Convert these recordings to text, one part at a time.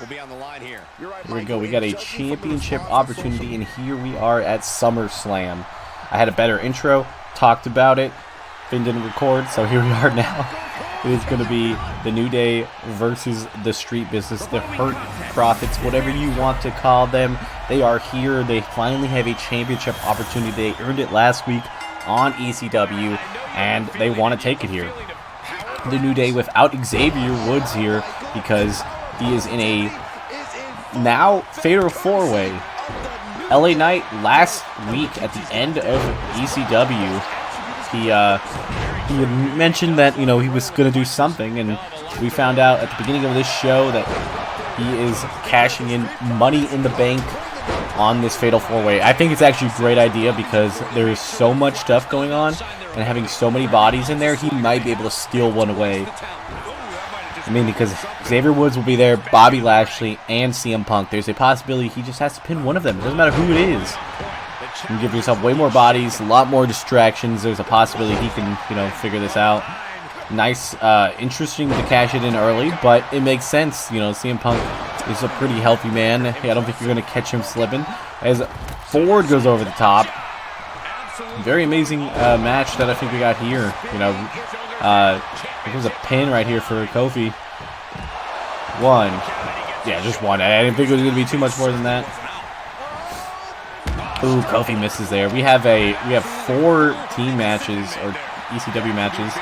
will be on the line here. Here we go. We got a championship opportunity, and here we are at SummerSlam. I had a better intro, talked about it. Finn didn't record, so here we are now. It is going to be the New Day versus the Street Business, the Hurt Profits, whatever you want to call them. They are here. They finally have a championship opportunity. They earned it last week on ECW, and they want to take it here. The New Day without Xavier Woods here because he is in a now fatal 4-way. LA Knight last week at the end of ECW, he had mentioned that, you know, he was going to do something, and we found out at the beginning of this show that he is cashing in Money in the Bank on this fatal 4-way. I think it's actually a great idea because there is so much stuff going on, and having so many bodies in there, he might be able to steal one away. I mean, because Xavier Woods will be there, Bobby Lashley, and CM Punk. There's a possibility he just has to pin one of them. It doesn't matter who it is. You give yourself way more bodies, a lot more distractions. There's a possibility he can, you know, figure this out. Nice, interesting to cash it in early, but it makes sense. You know, CM Punk is a pretty healthy man. I don't think you're going to catch him slipping. As Ford goes over the top. Very amazing match that I think we got here. You know, there's a pin right here for Kofi. One. Yeah, just one. I didn't think it was going to be too much more than that. Ooh, Kofi misses there. We have 4 team matches, or ECW matches.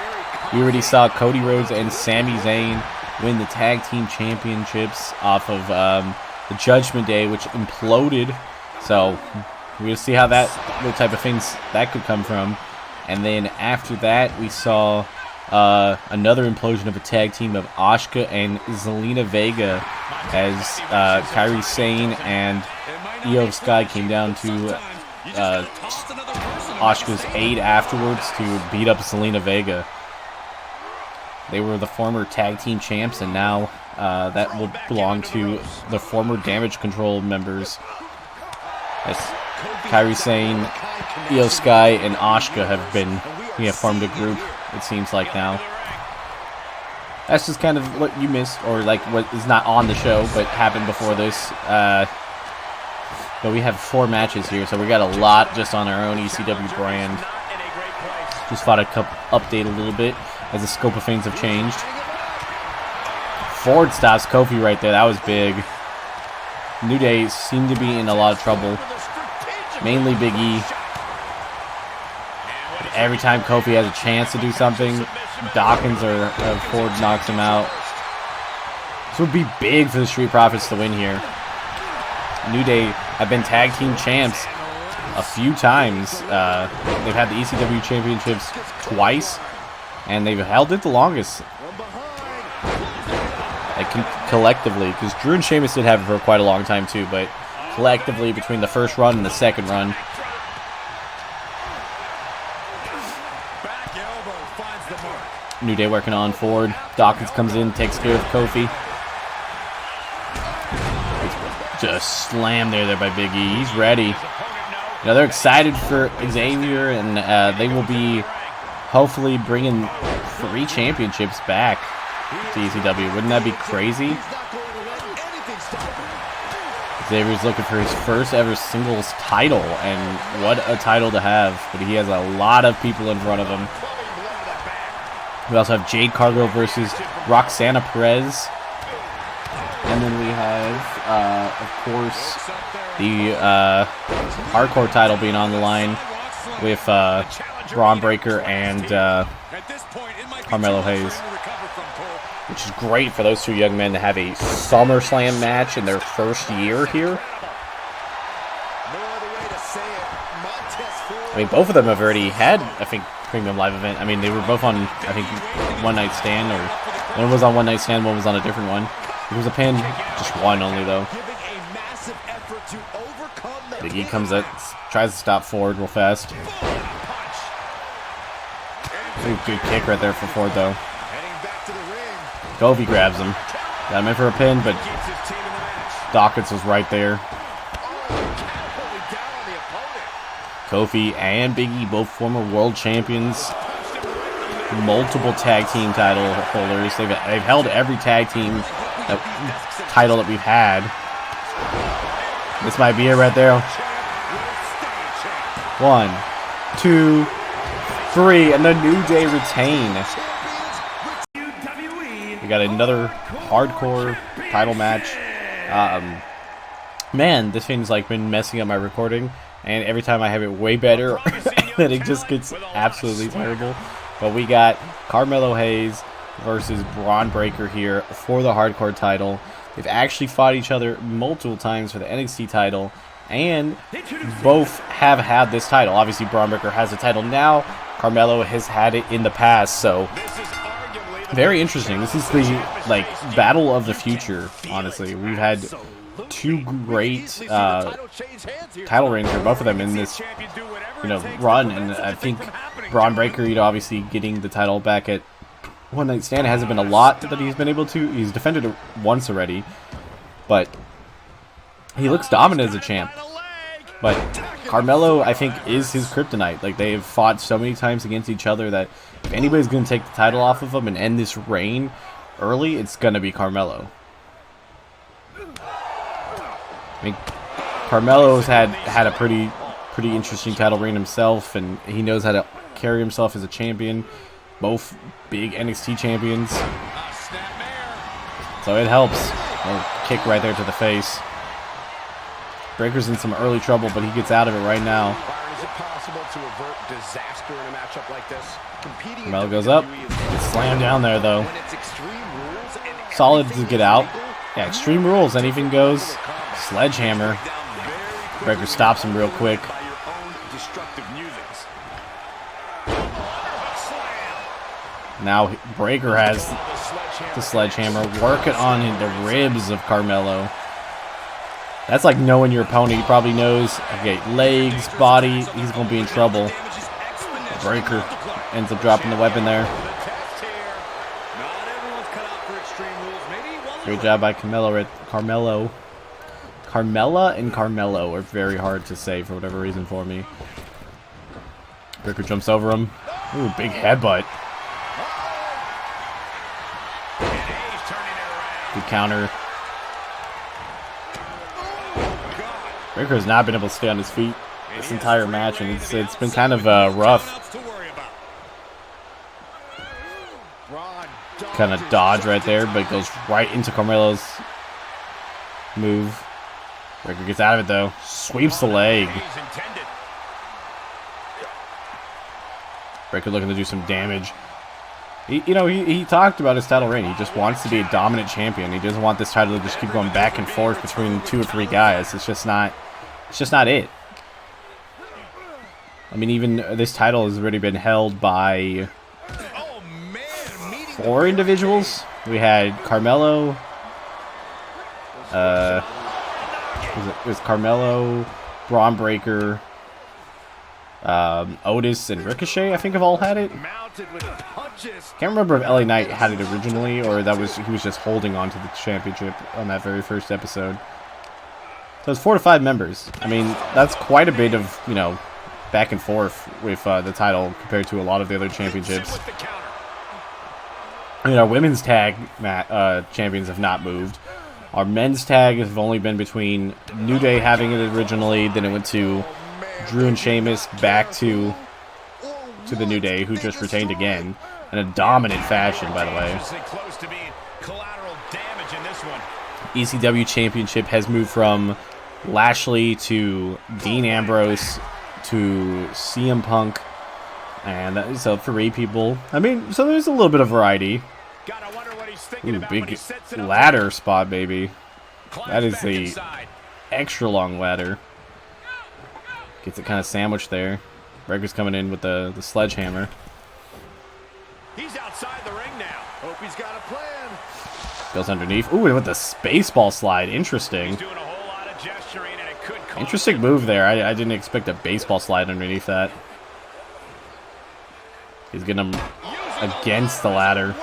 We already saw Cody Rhodes and Sami Zayn win the tag team championships off of the Judgment Day, which imploded. So we'll see how what type of things that could come from. And then after that, we saw another implosion of a tag team of Asuka and Zelina Vega as Kairi Sane and Io Sky came down to Asuka's aid afterwards to beat up Zelina Vega. They were the former tag team champs, and now that will belong to the former Damage Control members. As Kairi Sane, Io Sky, and Asuka have formed a group, it seems like now. That's just kind of what you missed, or like what is not on the show, but happened before this. But we have 4 matches here, so we got a lot just on our own ECW brand. Just thought I'd update a little bit as the scope of things have changed. Ford stops Kofi right there. That was big. New Day seem to be in a lot of trouble. Mainly Big E. Every time Kofi has a chance to do something, Dawkins or Ford knocks him out. This would be big for the Street Profits to win here. New Day have been tag team champs a few times. They've had the ECW championships twice, and they've held it the longest. Like collectively, because Drew and Sheamus did have it for quite a long time too, but collectively between the first run and the second run. New Day working on Ford. Dawkins comes in, takes care of Kofi. Just slammed there by Big E. He's ready. You know, they're excited for Xavier, and they will be hopefully bringing 3 championships back to ECW. Wouldn't that be crazy? Xavier's looking for his first ever singles title, and what a title to have. But he has a lot of people in front of him. We also have Jade Cargill versus Roxana Perez. And then we have, of course, the hardcore title being on the line with Braun Breaker and Carmelo Hayes. Which is great for those 2 young men to have a SummerSlam match in their first year here. I mean, both of them have already had, I think, Premium Live Event. I mean, they were both on, I think, One Night Stand, or one was on One Night Stand, one was on a different one. It was a pin, just one only though. Big E comes up, tries to stop Ford real fast. Good kick right there for Ford though. Kofi grabs him. Got him in for a pin, but Dawkins was right there. Kofi and Big E, both former world champions. Multiple tag team title holders. They've held every tag team title that we've had. This might be it right there. 1, 2, 3, and the New Day retain. We got another hardcore title match. Man, this thing's like been messing up my recording, and every time I have it way better, then it just gets absolutely terrible. But we got Carmelo Hayes versus Braun Breaker here for the hardcore title. They've actually fought each other multiple times for the NXT title, and both have had this title. Obviously, Braun Breaker has the title now. Carmelo has had it in the past, so very interesting. This is the battle of the future. Honestly, we've had two great title reigns for both of them in this run, and I think Braun Breaker, obviously getting the title back at One Night Stand hasn't been a lot that he's been able to. He's defended it once already, but he looks dominant as a champ. But Carmelo, I think, is his kryptonite. Like, they have fought so many times against each other that if anybody's going to take the title off of him and end this reign early, it's going to be Carmelo. I mean, Carmelo's had a pretty interesting title reign himself, and he knows how to carry himself as a champion. Both big NXT champions, so it helps. Oh, kick right there to the face. Breaker's in some early trouble, but he gets out of it right now. Is it possible to avert disaster in a matchup like this? Carmelo goes up, gets slammed down there though. Solid to get out. Yeah, Extreme Rules, anything goes. Sledgehammer. Breaker stops him real quick. Now Breaker has the sledgehammer. Working on the ribs of Carmelo. That's like knowing your opponent. He probably knows, okay, legs, body, he's going to be in trouble. Breaker ends up dropping the weapon there. Great job by Carmelo. Carmella and Carmelo are very hard to say for whatever reason for me. Breaker jumps over him. Ooh, big headbutt. Good counter. Breaker has not been able to stay on his feet this entire match, and it's been kind of rough. Kind of dodge right there, but it goes right into Carmelo's move. Breaker gets out of it though. Sweeps the leg. Breaker looking to do some damage. He talked about his title reign. He just wants to be a dominant champion. He doesn't want this title to just keep going back and forth between 2 or 3 guys. It's just not it. I mean, even this title has already been held by 4 individuals. We had Carmelo. It was Carmelo, Braun Breaker, Otis, and Ricochet, I think, have all had it. Can't remember if LA Knight had it originally, or he was just holding on to the championship on that very first episode. So it's 4 to 5 members. I mean, that's quite a bit of, back and forth with the title compared to a lot of the other championships. I mean, our women's tag champions have not moved. Our men's tag has only been between New Day having it originally, then it went to Drew and Sheamus, back to the New Day, who just retained again in a dominant fashion, by the way. ECW Championship has moved from Lashley to Dean Ambrose to CM Punk, and that is 3 people. I mean, so there's a little bit of variety. Ooh, big ladder spot, baby. That is a extra long ladder. Gets it kind of sandwiched there. Breaker's coming in with the sledgehammer. He's outside the ring now. Hope he's got a plan. Goes underneath. Ooh, and with the spaceball slide. Interesting. He's doing a whole lot of gesturing, and it could cost Interesting move there. I didn't expect a baseball slide underneath that. He's getting him against the ladder.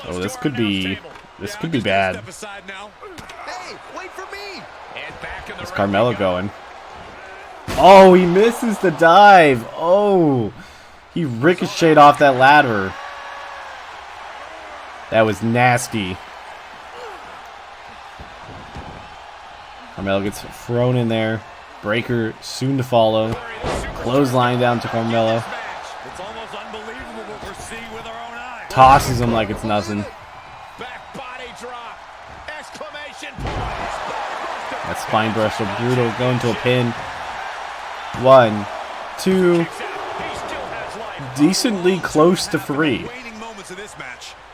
Oh, this could be bad. Where's Carmelo going? Oh, he misses the dive. Oh, he ricocheted off that ladder. That was nasty. Carmelo gets thrown in there. Breaker soon to follow. Clothesline down to Carmelo. It's almost unbelievable what we're seeing with our own eyes. Tosses him like it's nothing. Back body drop. Exclamation point. That spine buster brutal. Going to a pin. 1, 2. Decently close to 3.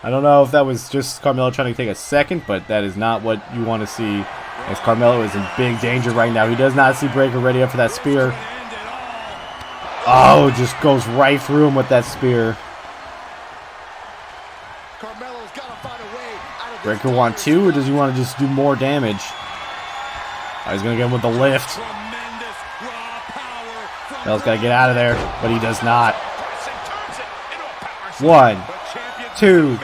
I don't know if that was just Carmelo trying to take a second, but that is not what you want to see, as Carmelo is in big danger right now. He does not see Breaker ready up for that spear. Oh, just goes right through him with that spear. Breaker want 2, or does he want to just do more damage? Oh, he's going to get him with the lift. Carmelo's got to get out of there, but he does not. 1, 2,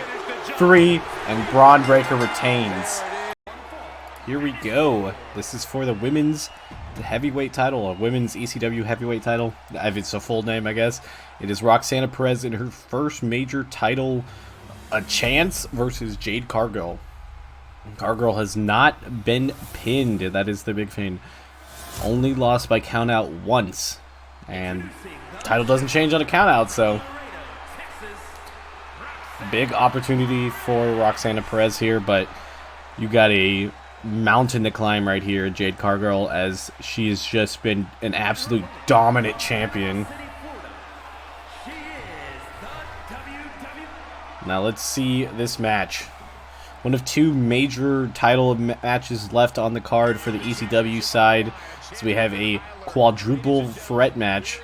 3, and Braun Breaker retains. Here we go. This is for the women's heavyweight title, or women's ECW heavyweight title. If it's a full name, I guess. It is Roxanna Perez in her first major title, a chance versus Jade Cargill. Cargill has not been pinned. That is the big thing. Only lost by countout once, and title doesn't change on a countout, so big opportunity for Roxanna Perez here, but you got a mountain to climb right here, Jade Cargill, as she has just been an absolute dominant champion. Now let's see this match. One of 2 major title matches left on the card for the ECW side. So we have a quadruple threat match,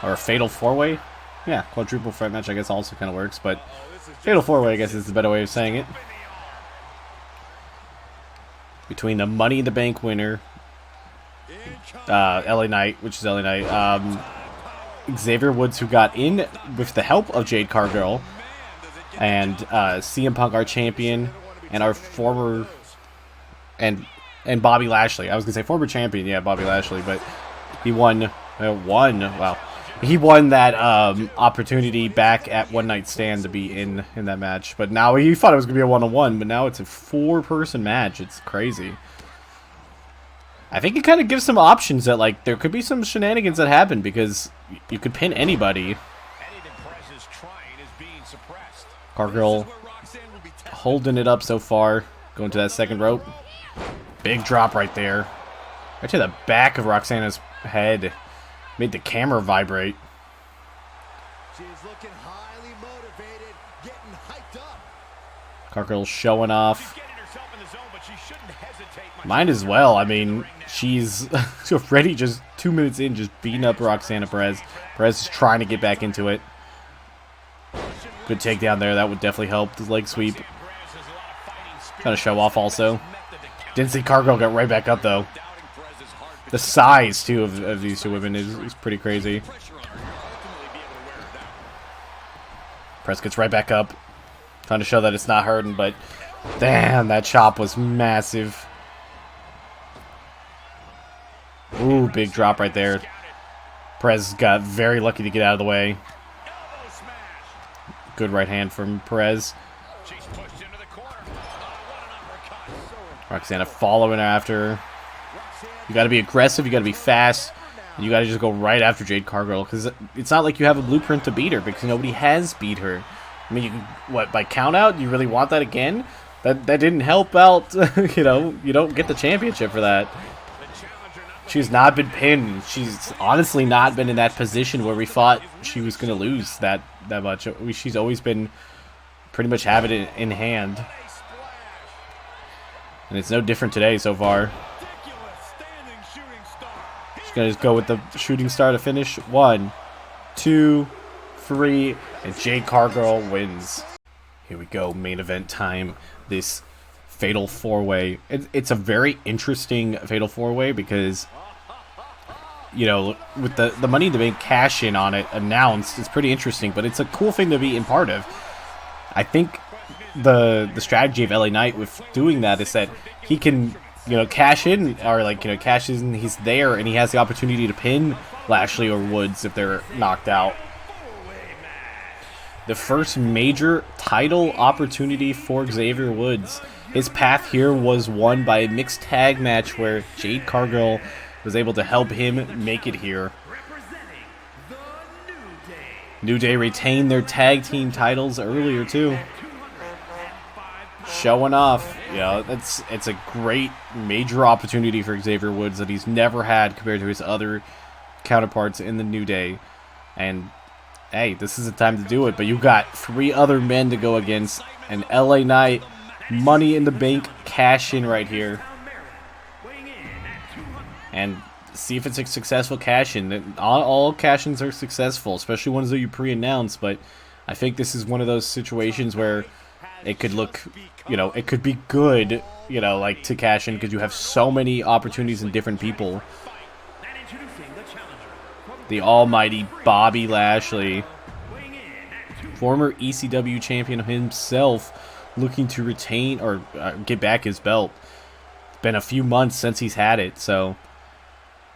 or a fatal 4-way. Yeah, quadruple threat match I guess also kind of works, but fatal 4-way I guess is the better way of saying it. Between the Money in the Bank winner, LA Knight, which is LA Knight, Xavier Woods, who got in with the help of Jade Cargill, and CM Punk, our champion, and our former, and Bobby Lashley. I was gonna say former champion, yeah, Bobby Lashley, but he won. Wow. He won that opportunity back at One Night Stand to be in that match. But now he thought it was going to be a 1-on-1, but now it's a 4-person match. It's crazy. I think it kind of gives some options that, like, there could be some shenanigans that happen, because you could pin anybody. Cargill holding it up so far. Going to that second rope. Big drop right there. Right to the back of Roxanna's head. Made the camera vibrate. She's looking highly motivated, getting hyped up. Cargill showing off. Might as well. I mean, she's already just 2 minutes in, just beating up Roxanna Perez. Perez is trying to get back into it. Good takedown there. That would definitely help. The leg sweep. Trying to show off also. Didn't see Cargill get right back up, though. The size, too, of these 2 women is pretty crazy. Perez gets right back up. Trying to show that it's not hurting, but damn, that chop was massive. Ooh, big drop right there. Perez got very lucky to get out of the way. Good right hand from Perez. Roxanna following after. You got to be aggressive. You got to be fast. And you got to just go right after Jade Cargill, because it's not like you have a blueprint to beat her, because nobody has beat her. I mean, you can, what, by count out? You really want that again? That didn't help out. You know, you don't get the championship for that. She's not been pinned. She's honestly not been in that position where we thought she was going to lose that much. She's always been pretty much have it in hand. And it's no different today so far. She's going to just go with the shooting star to finish. 1, 2, 3, and Jade Cargill wins. Here we go, main event time. This fatal 4-way. It's a very interesting fatal 4-way because, you know, with the Money in the Bank cash in on it announced, it's pretty interesting, but it's a cool thing to be in part of. I think the strategy of LA Knight with doing that is that he can, you know, cash in, or like, you know, cash in, he's there and he has the opportunity to pin Lashley or Woods if they're knocked out. the first major title opportunity for Xavier Woods. His path here was won by a mixed tag match where Jade Cargill was able to help him make it here. New Day retained their tag team titles earlier too. Showing off, you know, it's a great major opportunity for Xavier Woods that he's never had compared to his other counterparts in the New Day. And hey, this is the time to do it. But you got 3 other men to go against, an LA Knight Money in the Bank cash in right here, and see if it's a successful cash in. All cash ins are successful, especially ones that you pre-announce. But I think this is one of those situations where it could look, you know, it could be good, you know, like to cash in because you have so many opportunities and different people. The almighty Bobby Lashley, former ECW champion himself, looking to retain or get back his belt. It's been a few months since he's had it, so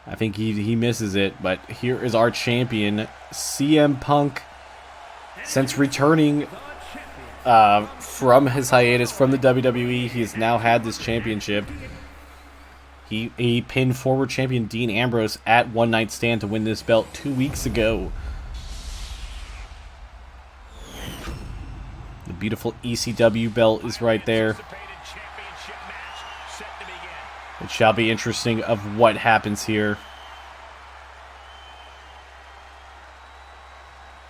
I think he misses it. But here is our champion, CM Punk. Since returning from his hiatus from the WWE, he has now had this championship. He pinned forward champion Dean Ambrose at One Night Stand to win this belt 2 weeks ago. The beautiful ECW belt is right there. It shall be interesting of what happens here.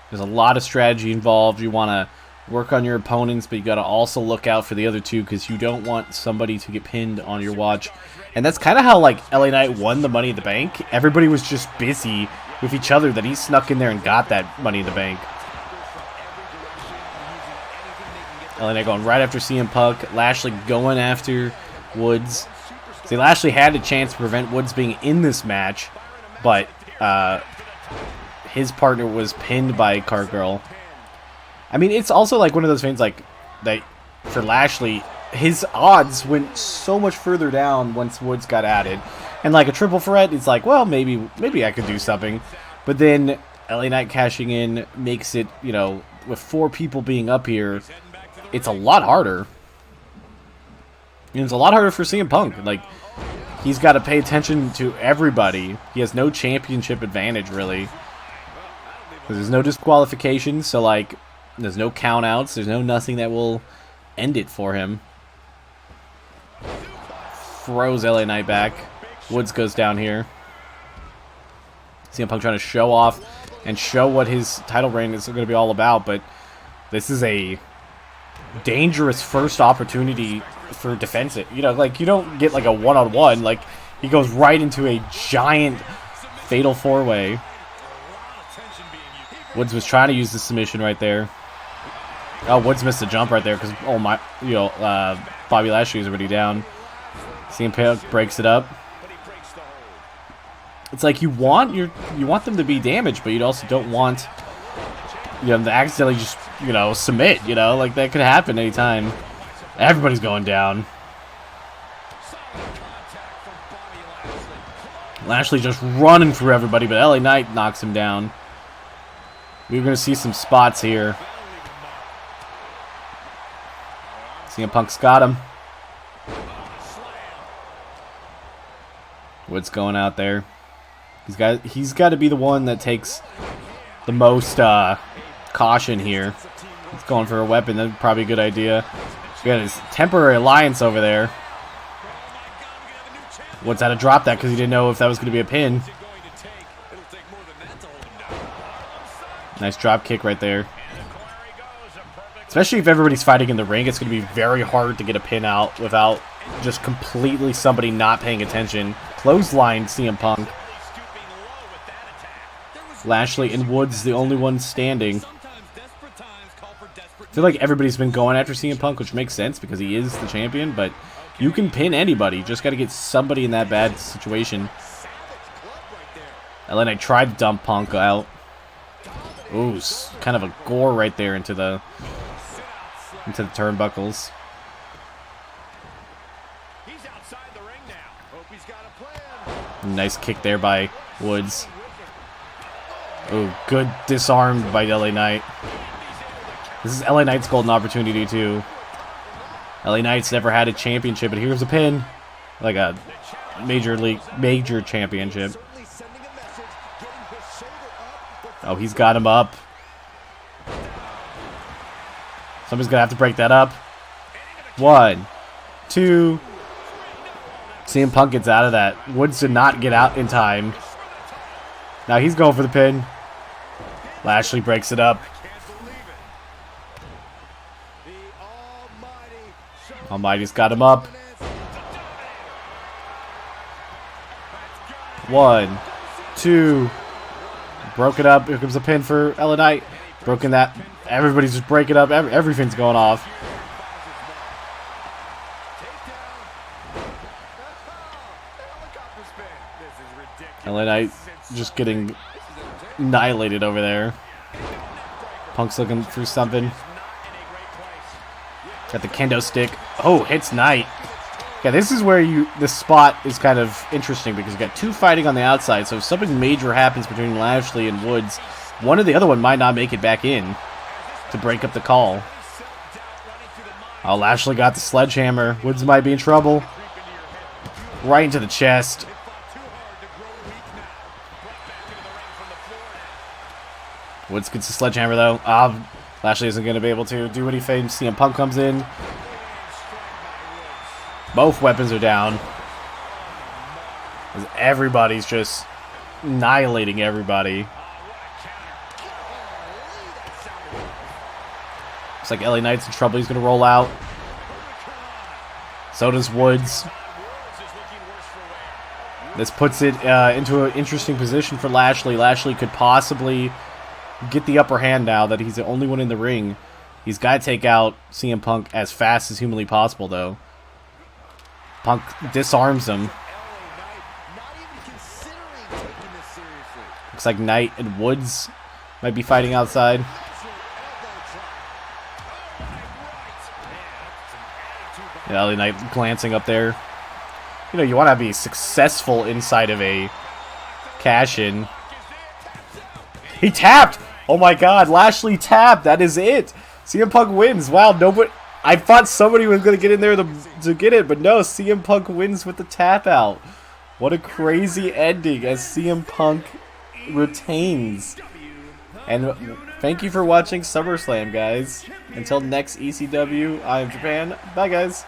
There's a lot of strategy involved. You want to work on your opponents, but you got to also look out for the other two because you don't want somebody to get pinned on your watch. And that's kind of how like LA Knight won the Money in the Bank. Everybody was just busy with each other that he snuck in there and got that Money in the Bank. LA Knight going right after CM Punk. Lashley going after Woods. See, Lashley had a chance to prevent Woods being in this match, but his partner was pinned by Cargill. I mean, it's also like one of those things like that for Lashley, his odds went so much further down once Woods got added. And like a triple threat, it's like, well, maybe I could do something. But then LA Knight cashing in makes it, you know, with 4 people being up here, it's a lot harder. And it's a lot harder for CM Punk. Like, he's got to pay attention to everybody. He has no championship advantage, really. Because there's no disqualifications, so, like, there's no count-outs. There's no nothing that will end it for him. Throws LA Knight back. Woods goes down here. CM Punk trying to show off and show what his title reign is going to be all about, but this is a dangerous first opportunity for defense. You know, like, you don't get like a one-on-one. Like, he goes right into a giant fatal 4-way. Woods was trying to use the submission right there. Oh, Woods missed a jump right there because, oh my, you know, Bobby Lashley is already down. CM Punk breaks it up. It's like you want them to be damaged, but you also don't want, you know, them to accidentally just, you know, submit. You know, like that could happen anytime. Everybody's going down. Lashley just running through everybody, but LA Knight knocks him down. We're going to see some spots here. CM Punk's got him. Woods going out there. He's got to be the one that takes the most caution here. He's going for a weapon. That's probably a good idea. We got his temporary alliance over there. Woods had to drop that because he didn't know if that was going to be a pin. Nice drop kick right there. Especially if everybody's fighting in the ring, it's going to be very hard to get a pin out without just completely somebody not paying attention. Clothesline CM Punk. Lashley and Woods the only ones standing. I feel like everybody's been going after CM Punk, which makes sense because he is the champion, but you can pin anybody. You just got to get somebody in that bad situation. LA Knight tried to dump Punk out. Ooh, kind of a gore right there into the turnbuckles. Nice kick there by Woods. Oh, good disarmed by LA Knight. This is LA Knight's golden opportunity too. LA Knight's never had a championship, and here's a pin. Like a major championship. Oh, he's got him up. Somebody's gonna have to break that up. 1, 2. CM Punk gets out of that. Woods did not get out in time. Now he's going for the pin. Lashley breaks it up. Almighty's got him up. 1, 2. Broke it up. Here comes the pin for LA Knight. Broken that. Everybody's just breaking up. Everything's going off. LA Knight just getting annihilated over there. Punk's looking for something. Got the kendo stick. Oh, hits Knight. Yeah, this is where this spot is kind of interesting because you got two fighting on the outside. So if something major happens between Lashley and Woods, one or the other one might not make it back in to break up the call. Oh, Lashley got the sledgehammer. Woods might be in trouble. Right into the chest. Woods gets the sledgehammer though. Lashley isn't going to be able to do anything. CM Punk comes in. Both weapons are down. Everybody's just annihilating everybody. Looks like LA Knight's in trouble. He's going to roll out. So does Woods. This puts it into an interesting position for Lashley. Lashley could possibly get the upper hand now that he's the only one in the ring. He's got to take out CM Punk as fast as humanly possible, though. Punk disarms him. Looks like Knight and Woods might be fighting outside. Yeah, LA Knight glancing up there. You know, you want to be successful inside of a cash-in. He tapped! Oh my god, Lashley tapped. That is it. CM Punk wins. Wow, nobody... I thought somebody was going to get in there to get it, but no, CM Punk wins with the tap out. What a crazy ending as CM Punk retains. And thank you for watching SummerSlam, guys. Until next ECW, I am Japan. Bye, guys.